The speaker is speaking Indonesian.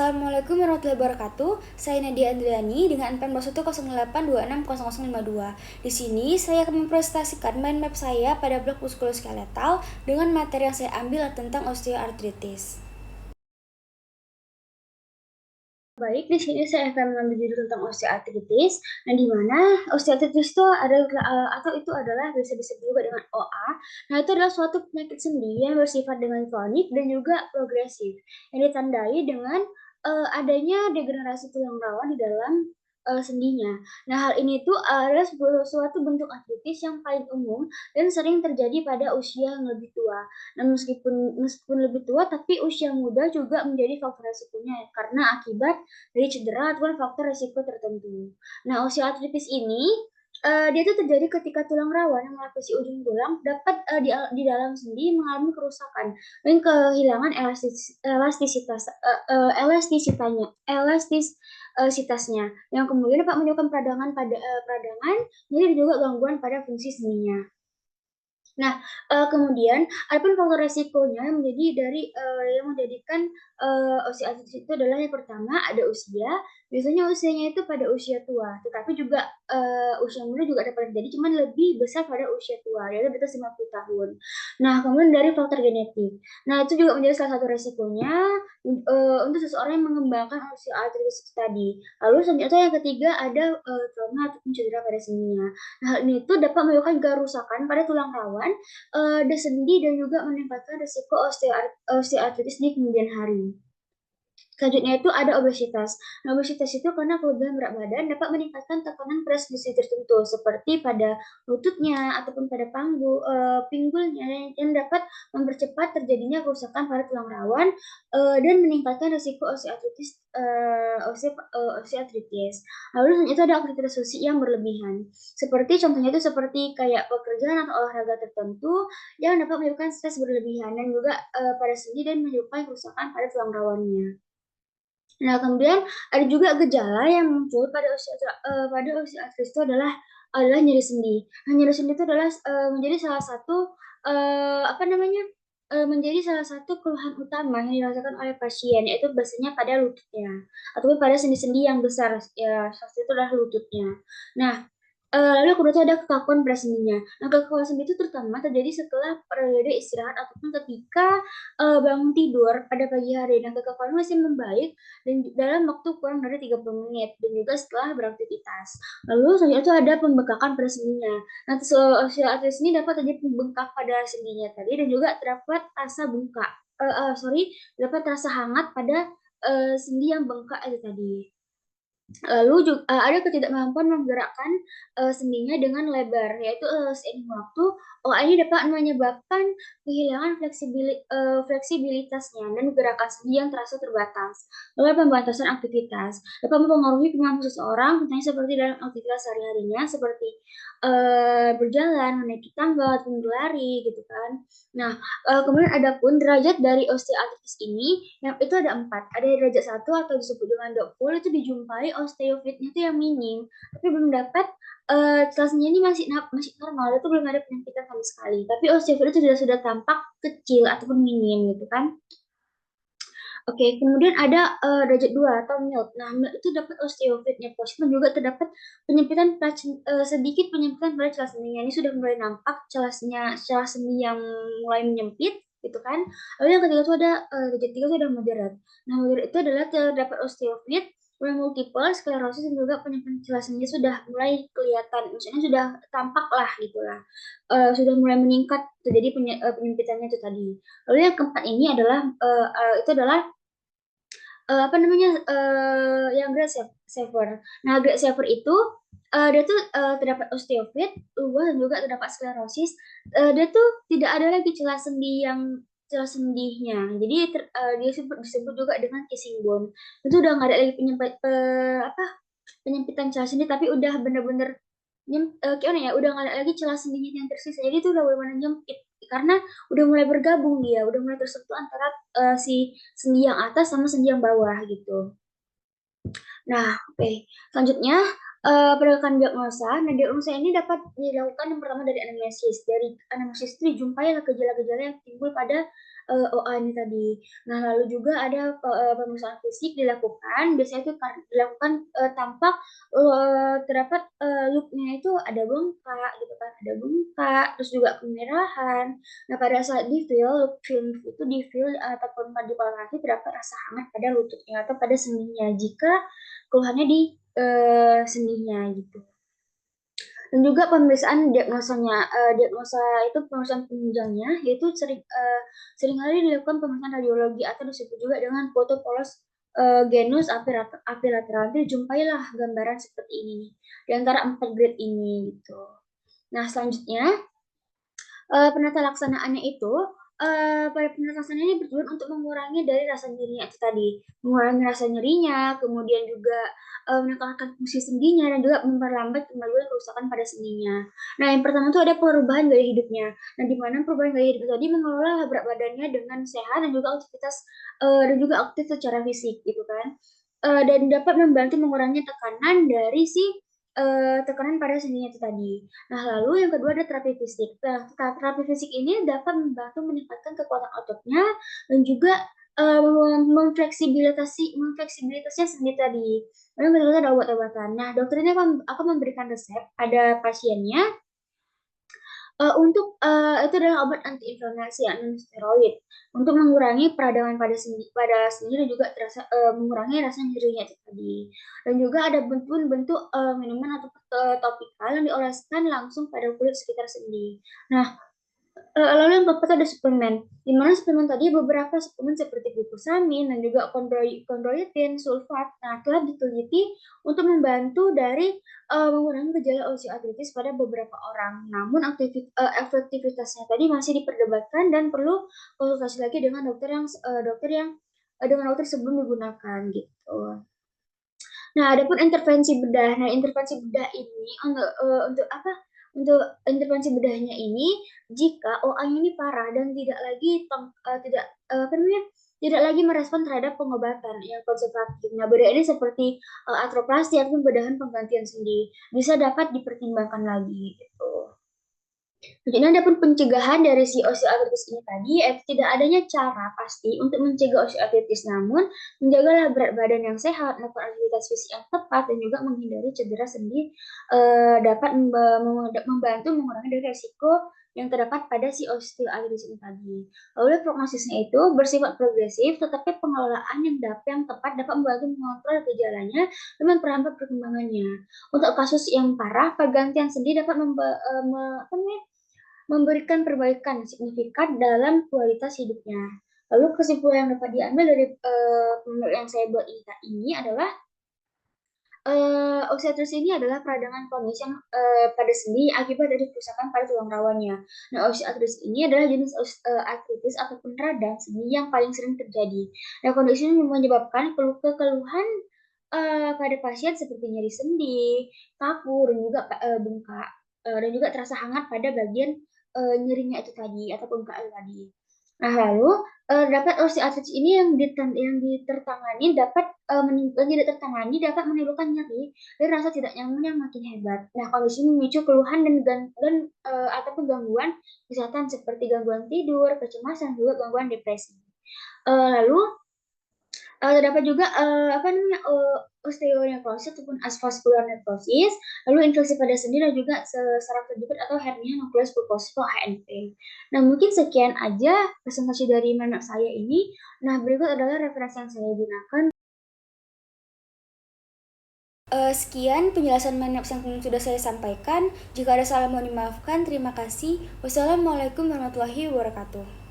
Assalamualaikum warahmatullahi wabarakatuh. Saya Nadia Andriani dengan NPM 0108260052. Di sini saya akan mempresentasikan mind map saya pada blok muskuloskeletal dengan materi yang saya ambil tentang osteoartritis. Baik, di sini saya akan mengambil judul tentang osteoartritis. Nah, di mana osteoartritis itu adalah bisa disebut juga dengan OA. Nah, itu adalah suatu penyakit sendi yang bersifat dengan kronik dan juga progresif, yang ditandai dengan adanya degenerasi tulang rawan di dalam sendinya. Nah, hal ini tuh adalah suatu bentuk artritis yang paling umum dan sering terjadi pada usia yang lebih tua. Nah, meskipun lebih tua, tapi usia muda juga menjadi faktor resikonya karena akibat dari cedera ataupun faktor resiko tertentu. Nah, osteoartritis ini dia tuh terjadi ketika tulang rawan yang melapisi ujung tulang dapat di dalam sendi mengalami kerusakan dan kehilangan elastisitasnya yang kemudian dapat menyebabkan peradangan jadi juga gangguan pada fungsi sendinya. Nah, kemudian adapun faktor resikonya yang menjadikan, osteoartritis itu adalah yang pertama ada usia, biasanya usianya itu pada usia tua, tetapi juga, usia muda juga dapat terjadi, cuman lebih besar pada usia tua, yaitu di atas 50 tahun. Nah, kemudian dari faktor genetik. Nah, itu juga menjadi salah satu resikonya, untuk seseorang yang mengembangkan osteoartritis tadi. Lalu selanjutnya yang ketiga ada, trauma ataupun cedera pada sendinya. Nah, hal ini tuh dapat menyebabkan kerusakan pada tulang rawan, sendi dan juga meningkatkan risiko osteoartritis di kemudian hari. Selanjutnya itu ada obesitas. Nah, obesitas itu karena kelebihan berat badan dapat meningkatkan tekanan pada sendi tertentu seperti pada lututnya ataupun pada pinggulnya yang dapat mempercepat terjadinya kerusakan pada tulang rawan, dan meningkatkan risiko osteoartritis. Lalu selanjutnya itu ada aktivitas fisik yang berlebihan. Contohnya itu seperti kayak pekerjaan atau olahraga tertentu yang dapat menyebabkan stres berlebihan dan juga, pada sendi dan menyebabkan kerusakan pada tulang rawannya. Nah, kemudian ada juga gejala yang muncul pada osteoartritis itu adalah nyeri sendi. Nah, nyeri sendi itu adalah, menjadi salah satu, menjadi salah satu keluhan utama yang dirasakan oleh pasien, yaitu biasanya pada lututnya ataupun pada sendi-sendi yang besar, ya salah satu itu adalah lututnya. Nah, lalu kemudian itu ada kekakuan pada sendinya. Nah, kekakuan sendi itu terutama terjadi setelah periode istirahat ataupun ketika, bangun tidur pada pagi hari. Nah, kekakuan masih membaik dan dalam waktu kurang dari 30 menit dan juga setelah beraktivitas. Lalu selanjutnya itu ada pembengkakan pada sendinya. Nah, osteoartritis ini dapat terjadi pembengkak pada sendinya tadi dan juga terdapat rasa bengkak terdapat rasa hangat pada, sendi yang bengkak itu tadi. Lalu ada ketidakmampuan menggerakkan, sendinya dengan lebar, yaitu, seiring waktu, OA ini dapat menyebabkan kehilangan fleksibilitasnya dan gerakan sendi yang terasa terbatas. Lalu pembatasan aktivitas, dapat mempengaruhi kemampuan seseorang, contohnya seperti dalam aktivitas sehari-harinya seperti, berjalan, menaiki tangga, ataupun berlari gitu kan. Nah, kemudian adapun derajat dari osteoartritis ini, yang itu ada 4, ada derajat 1 atau disebut dengan downfall itu dijumpai osteofitnya itu yang minim, tapi belum dapat, kelasnya ini masih normal, itu belum ada penyempitan sama sekali, tapi osteofit itu sudah tampak kecil ataupun minim gitu kan. Oke, kemudian ada, derajat 2 atau mild. Nah, mild itu dapat osteofitnya positif dan juga terdapat sedikit penyempitan pada celah sendinya. Ini sudah mulai nampak celah sendi yang mulai menyempit, gitu kan. Lalu yang ketiga itu ada, derajat 3 itu ada moderate. Nah, moderate itu adalah terdapat osteofit, kemudian multiple sklerosis dan juga penyempitan celah sendi sudah mulai kelihatan, maksudnya sudah tampak lah gitulah, sudah mulai meningkat terjadi penyempitannya itu tadi. Lalu yang keempat ini adalah, itu adalah yang grade saver. Nah, grade saver itu, dia tuh, terdapat osteofit, luas dan juga terdapat sklerosis, dia tuh tidak ada lagi celah sendinya. Jadi dia disebut juga dengan kissing bone. Itu udah nggak ada lagi penyempitan celah sendi, tapi udah bener-bener gimana ya, udah nggak ada lagi celah sendinya yang tersisa. Jadi itu udah bener-bener nyempit, karena udah mulai bergabung dia, udah mulai tersentuh antara, si sendi yang atas sama sendi yang bawah gitu. Nah, oke. Selanjutnya, penegakan diagnosa. Nah, diagnosa ini dapat dilakukan yang pertama dari anamnesis. Dari anamnesis itu dijumpai gejala-gejala yang timbul pada OA ini tadi. Nah, lalu juga ada pemeriksaan fisik dilakukan, biasanya itu dilakukan, tanpa, terdapat, look-nya itu ada bengkak gitu kan, ada bengkak, terus juga kemerahan. Nah, pada saat di-feel, look film itu di-feel ataupun dipalpasi terdapat rasa hangat pada lututnya atau pada sendinya jika keluhannya di, sendinya gitu. Dan juga pemeriksaan diagnosanya, diagnosa itu pemeriksaan penunjangnya yaitu seringkali dilakukan pemeriksaan radiologi atau disebut juga dengan foto polos, genus apirateral. Nanti jumpailah gambaran seperti ini nih, di antara 4 grade ini gitu. Nah, selanjutnya penata laksanaannya itu, pada penata laksananya ini bertujuan untuk mengurangi dari rasa nyerinya itu tadi, mengurangi rasa nyerinya, kemudian juga, menekankan fungsi sendinya dan juga memperlambat kemajuan kerusakan pada sendinya. Nah, yang pertama itu ada perubahan gaya hidupnya. Nah, di mana perubahan gaya hidup tadi mengelola berat badannya dengan sehat dan juga aktif secara fisik gitu kan, dan dapat membantu mengurangi tekanan dari tekanan pada sendinya itu tadi. Nah, lalu yang kedua ada terapi fisik. Nah, terapi fisik ini dapat membantu meningkatkan kekuatan ototnya dan juga, memfleksibilitasnya sendi tadi. Lalu yang ketiga ada obat-obatan. Nah, dokter ini akan memberikan resep pada pasiennya, itu adalah obat antiinflamasi ya, non-steroid, untuk mengurangi peradangan pada sendi dan juga mengurangi rasa nyerinya itu tadi. Dan juga ada bentuk minuman atau topikal yang dioleskan langsung pada kulit sekitar sendi. Nah, lalu yang keempat ada suplemen, di mana suplemen tadi beberapa suplemen seperti glukosamin dan juga kondroitin, sulfat, nah telah diteliti untuk membantu dari, mengurangi gejala osteoartritis pada beberapa orang. Namun efektivitasnya tadi masih diperdebatkan dan perlu konsultasi lagi dengan dengan dokter sebelum digunakan gitu. Nah, adapun intervensi bedah. Nah, intervensi bedah ini untuk apa, untuk intervensi bedahnya ini jika OA-nya ini parah dan tidak lagi merespon terhadap pengobatan yang konservatif. Nah, bedah ini seperti, artroplasti ataupun bedahan penggantian sendi, bisa dapat dipertimbangkan lagi gitu. Jadi adapun pencegahan dari si osteoartritis ini tadi, tidak adanya cara pasti untuk mencegah osteoartritis, namun menjagalah berat badan yang sehat, melakukan aktivitas fisik yang tepat, dan juga menghindari cedera sendi, dapat membantu mengurangi dari resiko yang terdapat pada si osteoartritis ini tadi. Lalu prognosisnya itu bersifat progresif, tetapi pengelolaan yang tepat dapat membantu mengontrol gejalanya dan memperlambat perkembangannya. Untuk kasus yang parah, pergantian sendi dapat memberikan perbaikan signifikan dalam kualitas hidupnya. Lalu kesimpulan yang dapat diambil dari yang saya buat ini adalah osteoartritis ini adalah peradangan kronis yang pada sendi akibat dari kerusakan pada tulang rawannya. Nah, osteoartritis ini adalah jenis artritis ataupun radang sendi yang paling sering terjadi. Nah, kondisi ini menyebabkan keluhan pada pasien seperti nyeri sendi, kaku, dan juga bengkak, dan juga terasa hangat pada bagian nyerinya itu tadi atau bengkak itu tadi. Nah, lalu dapat osteoartritis ini yang tidak tertangani dapat menimbulkan nyeri dan rasa tidak nyaman yang makin hebat. Nah, kondisi ini memicu keluhan ataupun gangguan kesehatan seperti gangguan tidur, kecemasan, juga gangguan depresi. Lalu terdapat juga, osteonecrosis ataupun avascular necrosis, lalu infeksi pada sendi dan juga saraf terjepit atau hernia nukleus pulposus atau HNP. Nah, mungkin sekian aja presentasi dari mentor saya ini. Nah, berikut adalah referensi yang saya gunakan. Sekian penjelasan Meneps yang sudah saya sampaikan. Jika ada salah mohon dimaafkan. Terima kasih. Wassalamualaikum warahmatullahi wabarakatuh.